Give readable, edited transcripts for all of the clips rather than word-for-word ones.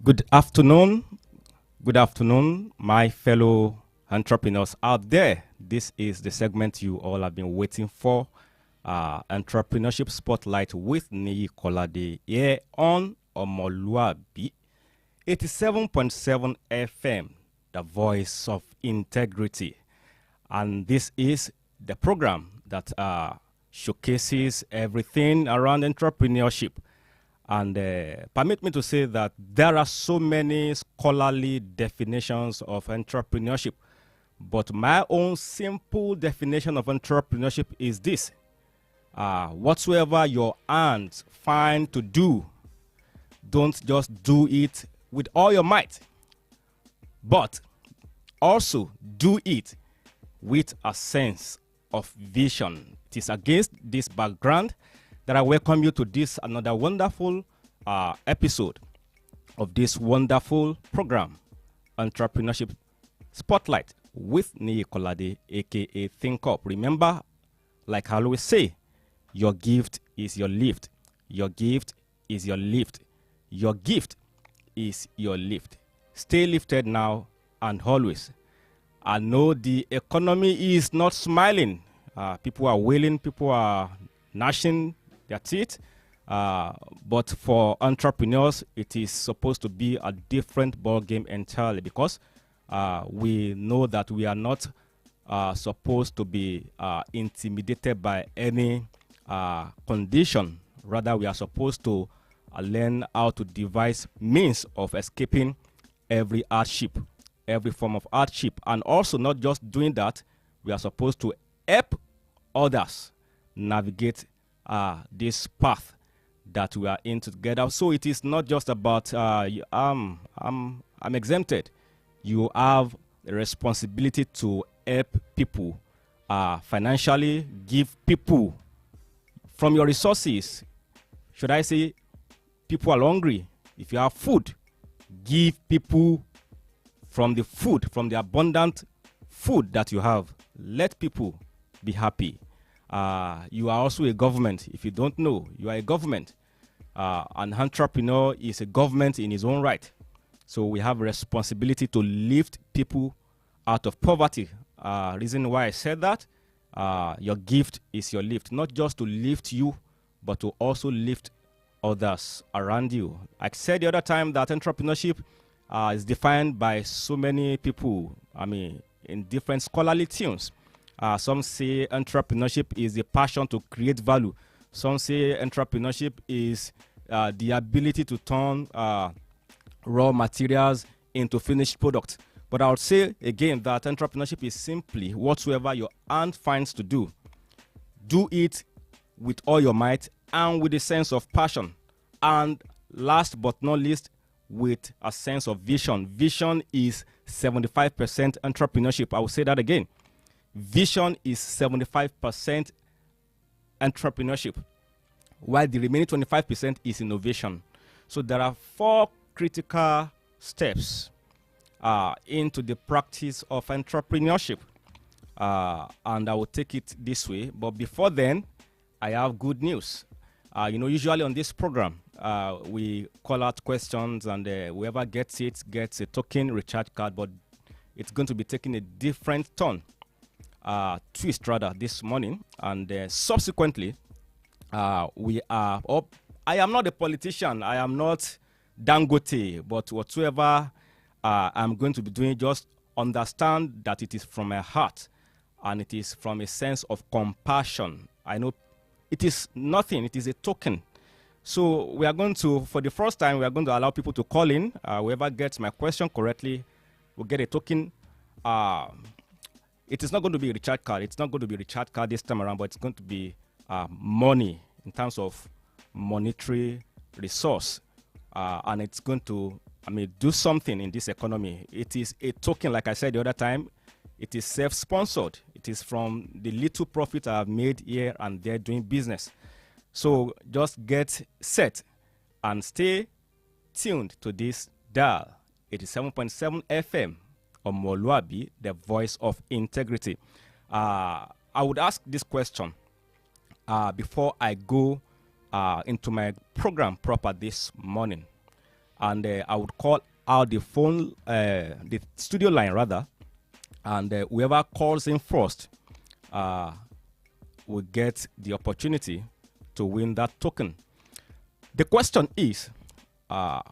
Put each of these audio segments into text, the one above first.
Good afternoon. Good afternoon, my fellow entrepreneurs out there. This is the segment you all have been waiting for. Entrepreneurship Spotlight with Niyi Kolade here on Omoluwabi 87.7 FM, the voice of integrity. And this is the program that showcases everything around entrepreneurship. And permit me to say that there are so many scholarly definitions of entrepreneurship. But my own simple definition of entrepreneurship is this. Whatsoever your hands find to do, don't just do it with all your might, but also do it with a sense of vision. It is against this background that I welcome you to this another wonderful episode of this wonderful program, Entrepreneurship Spotlight with Niyi Kolade, aka Think Up. Remember, like I always say, your gift is your lift. Your gift is your lift. Your gift is your lift. Stay lifted now and always. I know the economy is not smiling. People are wailing. People are gnashing their teeth. But for entrepreneurs, it is supposed to be a different ball game entirely, because we know that we are not supposed to be intimidated by any condition. Rather, we are supposed to learn how to devise means of escaping every hardship, every form of hardship. And also, not just doing that, we are supposed to help others navigate this path that we are in together. So it is not just about I'm exempted. You have the responsibility to help people financially, give people from your resources. Should I say, people are hungry? If you have food, give people from the food, from the abundant food that you have. Let people be happy. You are also a government. If you don't know, you are a government. An entrepreneur is a government in his own right. So we have a responsibility to lift people out of poverty. Reason why I said that, your gift is your lift. Not just to lift you, but to also lift others around you. I said the other time that entrepreneurship is defined by so many people, in different scholarly tunes. Some say entrepreneurship is the passion to create value. Some say entrepreneurship is the ability to turn raw materials into finished products. But I would say again that entrepreneurship is simply whatsoever your hand finds to do. Do it with all your might and with a sense of passion. And last but not least, with a sense of vision. Vision is 75% entrepreneurship. I will say that again. Vision is 75% entrepreneurship, while the remaining 25% is innovation. So there are 4 critical steps into the practice of entrepreneurship. And I will take it this way. But before then, I have good news. Usually on this program, we call out questions, and whoever gets it gets a token recharge card, but it's going to be taking a different turn. Twist rather this morning, and subsequently we are up. I am not a politician, I am not Dangote, but whatsoever I'm going to be doing, just understand that it is from my heart and it is from a sense of compassion. I know it is nothing, it is a token. So we are going to, for the first time, we are going to allow people to call in. Whoever gets my question correctly will get a token. It is not going to be a recharge card. It's not going to be a recharge card this time around, but it's going to be money in terms of monetary resource. And it's going to, do something in this economy. It is a token, like I said the other time. It is self-sponsored. It is from the little profit I have made here and there doing business. So just get set and stay tuned to this dial, 87.7 FM. Omoluwabi, the voice of integrity. I would ask this question before I go into my program proper this morning. and I would call out the phone, the studio line rather, and whoever calls in first will get the opportunity to win that token. The question is,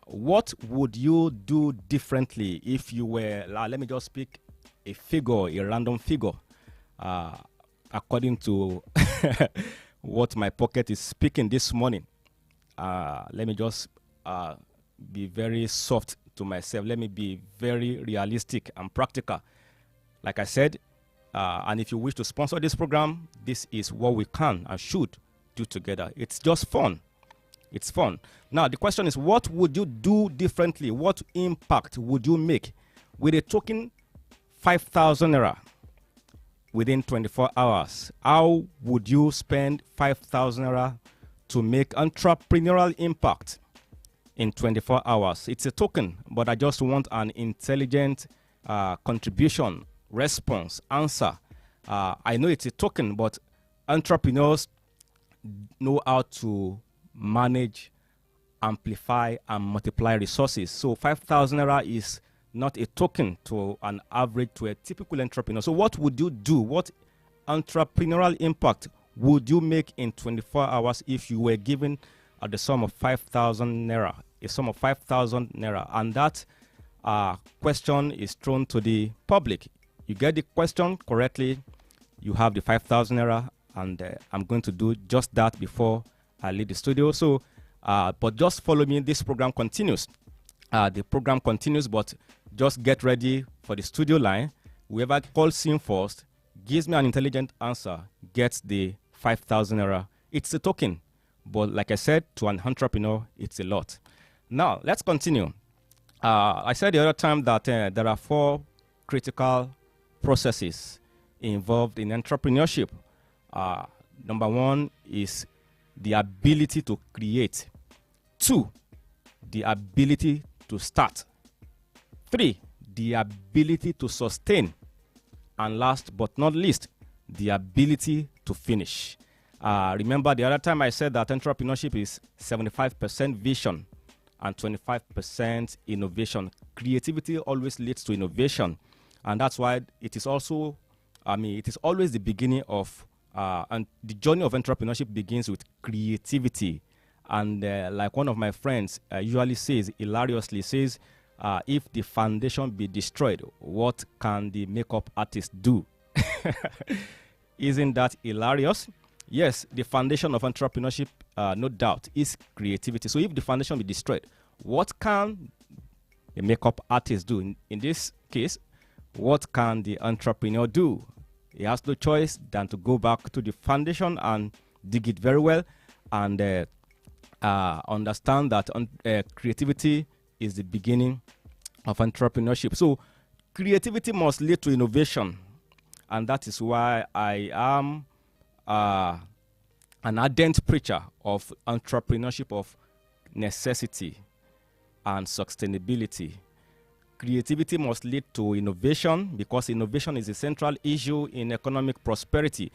what would you do differently if you were, let me just pick a figure, a random figure, according to what my pocket is speaking this morning. Let me just be very soft to myself. Let me be very realistic and practical. Like I said, and if you wish to sponsor this program, this is what we can and should do together. It's just fun. It's fun. Now, the question is, what would you do differently? What impact would you make with a token 5,000 naira within 24 hours? How would you spend 5,000 naira to make entrepreneurial impact in 24 hours? It's a token, but I just want an intelligent contribution, response, answer. I know it's a token, but entrepreneurs know how to manage, amplify, and multiply resources. So 5,000 naira is not a token to an average, to a typical entrepreneur. So what would you do? What entrepreneurial impact would you make in 24 hours if you were given the sum of 5,000 naira, a sum of 5,000 naira? And that question is thrown to the public. You get the question correctly, you have the 5,000 naira, and I'm going to do just that before I leave the studio. So, but just follow me. This program continues. The program continues, but just get ready for the studio line. Whoever calls in first, gives me an intelligent answer, gets the 5,000 naira. It's a token, but like I said, to an entrepreneur, it's a lot. Now, let's continue. I said the other time that there are 4 critical processes involved in entrepreneurship. Number 1 is the ability to create. 2, the ability to start. 3, the ability to sustain. And last but not least, the ability to finish. Remember the other time I said that entrepreneurship is 75% vision and 25% innovation. Creativity always leads to innovation. And that's why it is also, it is always the beginning of, and the journey of entrepreneurship begins with creativity. And like one of my friends usually says, hilariously says, if the foundation be destroyed, what can the makeup artist do? Isn't that hilarious? Yes, the foundation of entrepreneurship, no doubt, is creativity. So if the foundation be destroyed, what can the makeup artist do? In this case, what can the entrepreneur do? He has no choice than to go back to the foundation and dig it very well and understand that creativity is the beginning of entrepreneurship. So creativity must lead to innovation, and that is why I am an ardent preacher of entrepreneurship of necessity and sustainability. Creativity must lead to innovation, because innovation is a central issue in economic prosperity.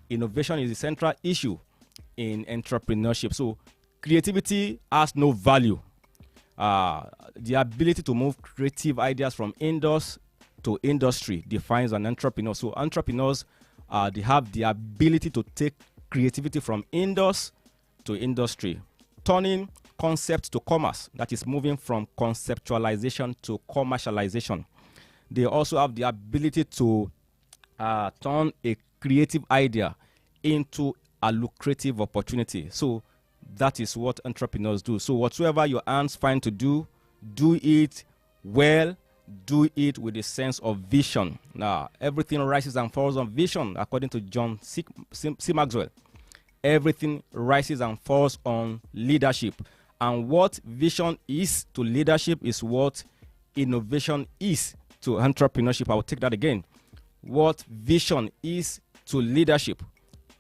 Innovation is a central issue in entrepreneurship. So creativity has no value. The ability to move creative ideas from indoors to industry defines an entrepreneur. So entrepreneurs, they have the ability to take creativity from indoors to industry, turning concept to commerce, that is moving from conceptualization to commercialization. They also have the ability to turn a creative idea into a lucrative opportunity. So that is what entrepreneurs do. So whatsoever your hands find to do, do it well, do it with a sense of vision. Now, everything rises and falls on vision, according to John C. Maxwell. Everything rises and falls on leadership. And what vision is to leadership is what innovation is to entrepreneurship. I will take that again. What vision is to leadership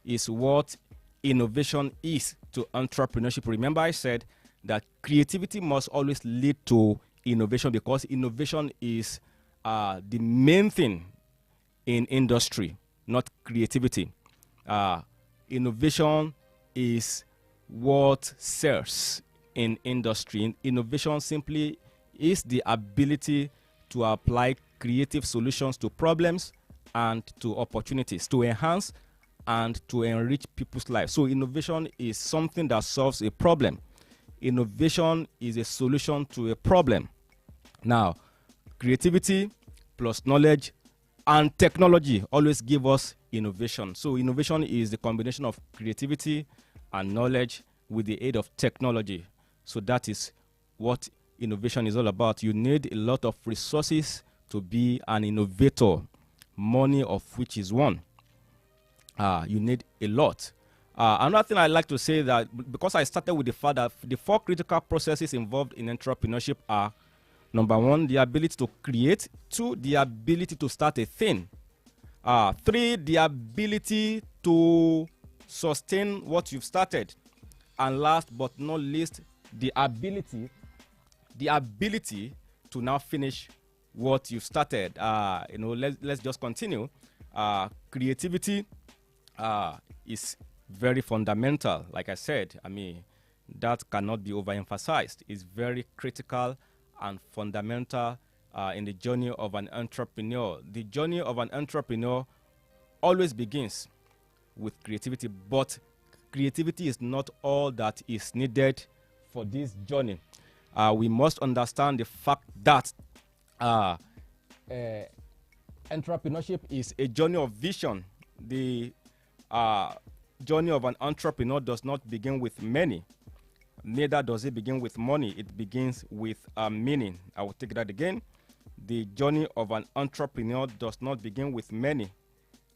is what innovation is to entrepreneurship. Remember, I said that creativity must always lead to innovation, because innovation is the main thing in industry, not creativity. Innovation is what sells in industry. Innovation simply is the ability to apply creative solutions to problems and to opportunities to enhance and to enrich people's lives. So innovation is something that solves a problem. Innovation is a solution to a problem. Now, creativity plus knowledge and technology always give us innovation. So innovation is the combination of creativity and knowledge with the aid of technology. So that is what innovation is all about. You need a lot of resources to be an innovator, money of which is one. You need a lot. Another thing I like to say that because I started with the fact that the 4 critical processes involved in entrepreneurship are: number 1, the ability to create; 2, the ability to start a thing; 3, the ability to sustain what you've started; and last but not least, the ability to now finish what you've started. Let's just continue. Creativity is very fundamental. Like I said, that cannot be overemphasized. It's very critical and fundamental in the journey of an entrepreneur. The journey of an entrepreneur always begins with creativity, but creativity is not all that is needed for this journey. We must understand the fact that entrepreneurship is a journey of vision. The journey of an entrepreneur does not begin with money. Neither does it begin with money. It begins with meaning. I will take that again. The journey of an entrepreneur does not begin with money.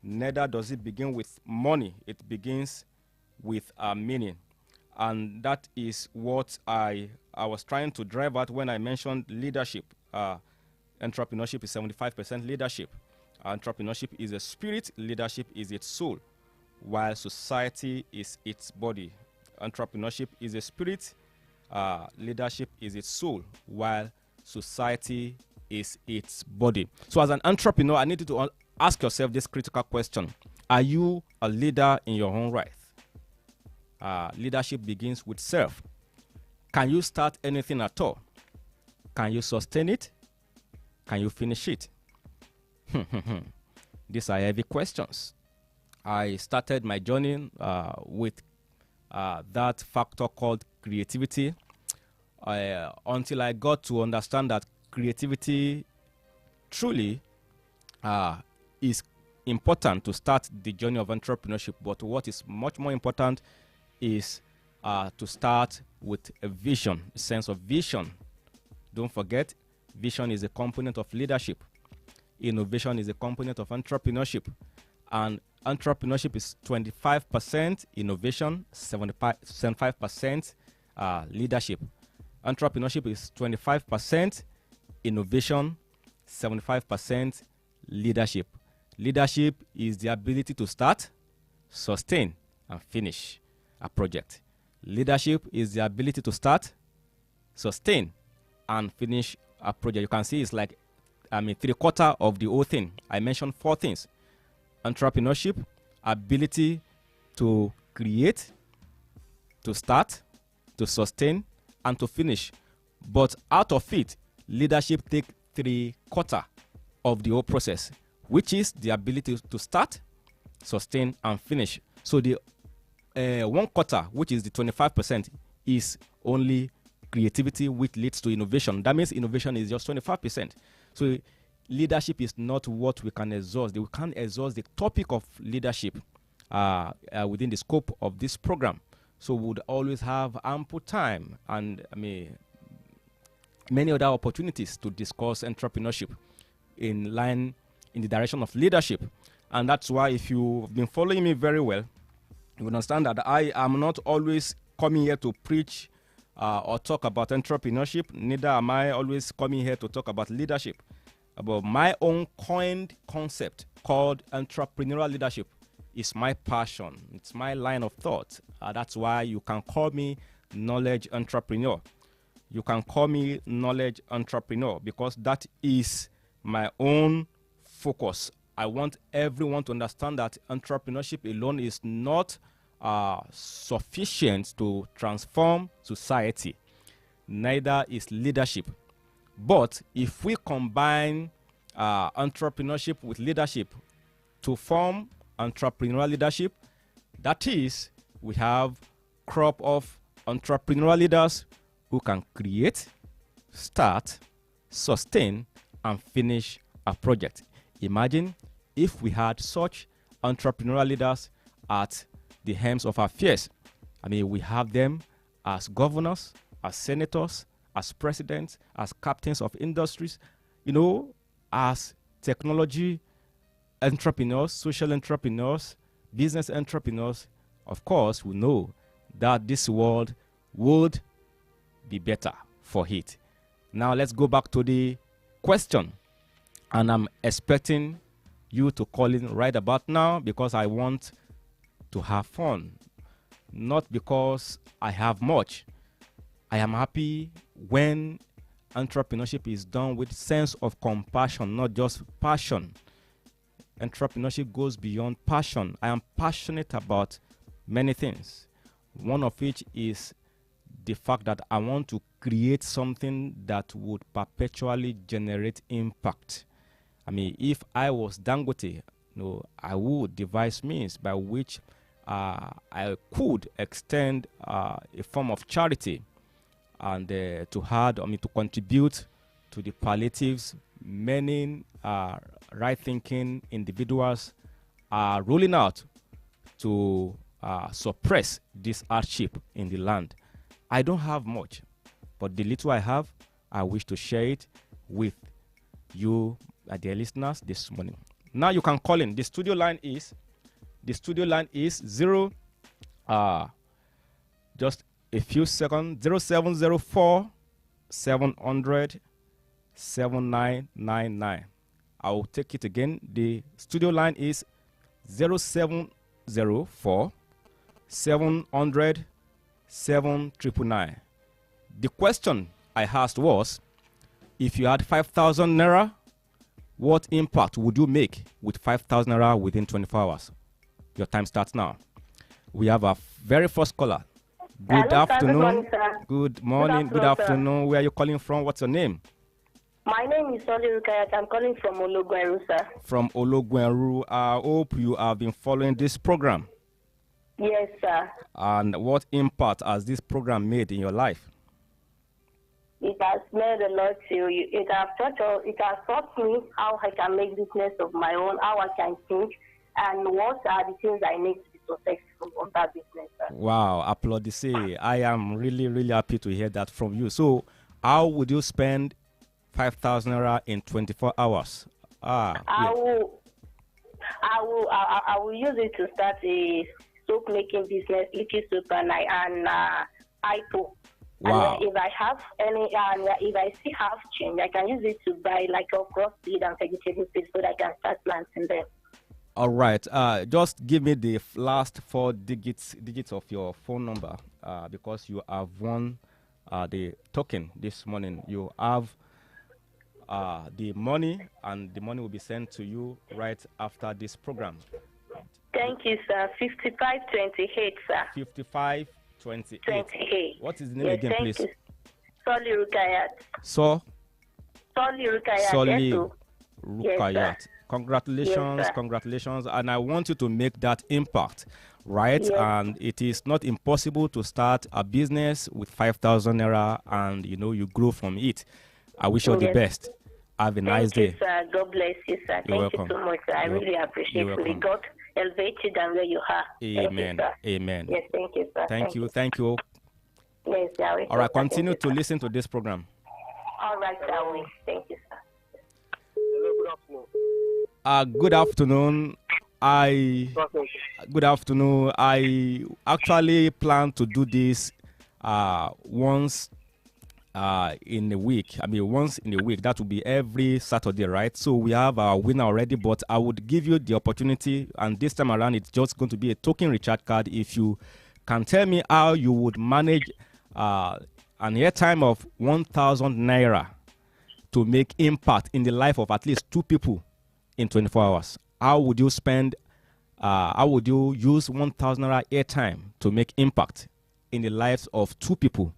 Neither does it begin with money. It begins with meaning. And that is what I was trying to drive at when I mentioned leadership. Entrepreneurship is 75% leadership. Entrepreneurship is a spirit. Leadership is its soul, while society is its body. Entrepreneurship is a spirit. Leadership is its soul, while society is its body. So as an entrepreneur, I need you to ask yourself this critical question: are you a leader in your own right? Leadership begins with self. Can you start anything at all? Can you sustain it? Can you finish it? These are heavy questions. I started my journey with that factor called creativity until I got to understand that creativity truly is important to start the journey of entrepreneurship. But what is much more important is to start with a vision, a sense of vision. Don't forget, vision is a component of leadership. Innovation is a component of entrepreneurship. And entrepreneurship is 25% innovation, 75% leadership. Entrepreneurship is 25% innovation, 75% leadership. Leadership is the ability to start, sustain, and finish a project. Leadership is the ability to start, sustain, and finish a project. You can see it's like 3/4 of the whole thing. I mentioned 4 things: entrepreneurship, ability to create, to start, to sustain, and to finish. But out of it, leadership takes 3/4 of the whole process, which is the ability to start, sustain, and finish. So the 1/4, which is the 25%, is only creativity, which leads to innovation. That means innovation is just 25%. So leadership is not what we can exhaust. We can't exhaust the topic of leadership within the scope of this program. So we would always have ample time and many other opportunities to discuss entrepreneurship in the direction of leadership. And that's why, if you've been following me very well, you understand that I am not always coming here to preach or talk about entrepreneurship. Neither am I always coming here to talk about leadership. But my own coined concept called entrepreneurial leadership is my passion. It's my line of thought. That's why you can call me knowledge entrepreneur. You can call me knowledge entrepreneur because that is my own focus. I want everyone to understand that entrepreneurship alone is not sufficient to transform society. neither is leadership. But if we combine entrepreneurship with leadership to form entrepreneurial leadership, that is, we have crop of entrepreneurial leaders who can create, start, sustain, and finish a project. Imagine if we had such entrepreneurial leaders at the helms of affairs. I mean, we have them as governors, as senators, as presidents, as captains of industries, as technology entrepreneurs, social entrepreneurs, business entrepreneurs. Of course, we know that this world would be better for it. Now, let's go back to the question. And I'm expecting you to call in right about now because I want to have fun. Not because I have much. I am happy when entrepreneurship is done with sense of compassion, not just passion. Entrepreneurship goes beyond passion. I am passionate about many things. One of which is the fact that I want to create something that would perpetually generate impact. I mean, if I was Dangote, I would devise means by which I could extend a form of charity and to contribute to the palliatives. Many right-thinking individuals are rolling out to suppress this hardship in the land. I don't have much, but the little I have, I wish to share it with you, dear listeners, this morning. Now you can call in. The studio line is 0, just a few seconds, 0704 700 7999. I will take it again. The studio line is 0704 700 7999. The question I asked was, if you had 5,000 naira, what impact would you make with 5,000 naira within 24 hours? Your time starts now. We have our very first caller. Good afternoon. Good morning. Good afternoon. Where are you calling from? What's your name? My name is Soli Rukayat. I'm calling from Ologweru, sir. From Ologweru. I hope you have been following this program. Yes, sir. And what impact has this program made in your life? It has made a lot to you. It has taught me how I can make business of my own, how I can think, and what are the things I need to be successful on that business, sir. Wow, applaudissez. I am really, really happy to hear that from you. So, how would you spend 5,000 naira in 24 hours? I will use it to start a soap making business, liquid soap and IPO. Wow. And if I have any, if I still have change, I can use it to buy like a cross seed and vegetable seed so that I can start planting them. All right. Just give me the last 4 digits of your phone number because you have won the token this morning. You have the money, and the money will be sent to you right after this program. Thank you, sir. 5528, sir. 5528. 28. What is the name again, please? Soli Rukayat. Soli Rukayat. Soli Rukayat. Yes, Congratulations, yes, congratulations. And I want you to make that impact, right? Yes. And it is not impossible to start a business with 5,000 naira and, you grow from it. I wish you all the best. Have a nice day. Thank you, sir. God bless you, sir. You're Thank you welcome. so much, sir. I really appreciate it. May God elevate you than where you are. Amen. Thank you, Amen. Yes, thank you, sir. Thank you. Yes, sir. All right, continue to listen to this program. All right, sir. Thank you, sir. Good afternoon. Good afternoon. I actually plan to do this once in a week. Once in a week. That will be every Saturday, right? So we have our winner already, but I would give you the opportunity, and this time around it's just going to be a token recharge card. If you can tell me how you would manage an airtime of 1,000 naira to make impact in the life of at least 2 people in 24 hours. How would you spend, how would you use 1,000 naira airtime to make impact in the lives of 2 people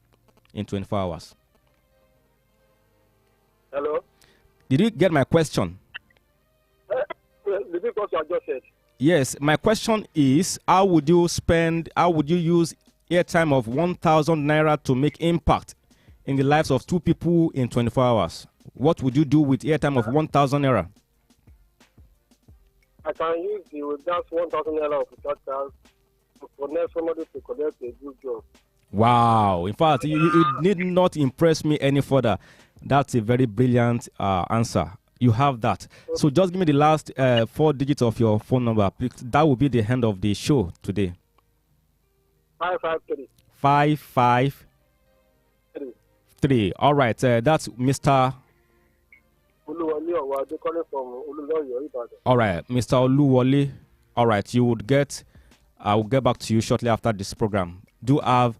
in 24 hours? Hello? Did you get my question? Repeat what you just said. Yes, my question is, how would you use airtime of 1,000 naira to make impact in the lives of two people in 24 hours? What would you do with airtime of 1,000 naira? I can use just 1,000 naira of recharge card to connect somebody to collect a good job. Wow. In fact, you need not impress me any further. That's a very brilliant answer. You have that. So just give me the last 4 digits of your phone number. That will be the end of the show today. 553. 553. All right. That's Mr. Oluwale calling from Oluloyo, Ibadan. All right, Mr. Oluwole. All right, I will get back to you shortly after this program. Do have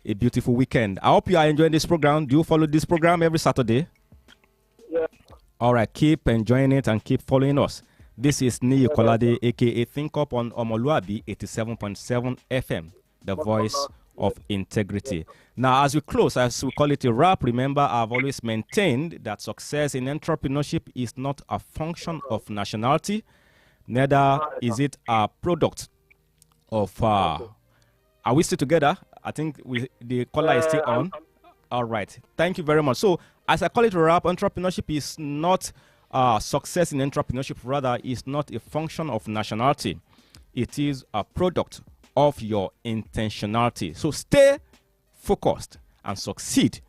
a beautiful weekend. I hope you are enjoying this program. Do you follow this program every Saturday? Yeah. All right, keep enjoying it and keep following us. This is Niyi Kolade, aka Think Up on Omoluwabi 87.7 FM, the voice of integrity. Now, as we close, as we call it a wrap, remember, I've always maintained that success in entrepreneurship is not a function of nationality, neither is it a product of. Are we still together? I think the caller is still on. All right. Thank you very much. So, as I call it a wrap, entrepreneurship is not success in entrepreneurship, rather, is not a function of nationality. It is a product of your intentionality. So, stay focused and succeed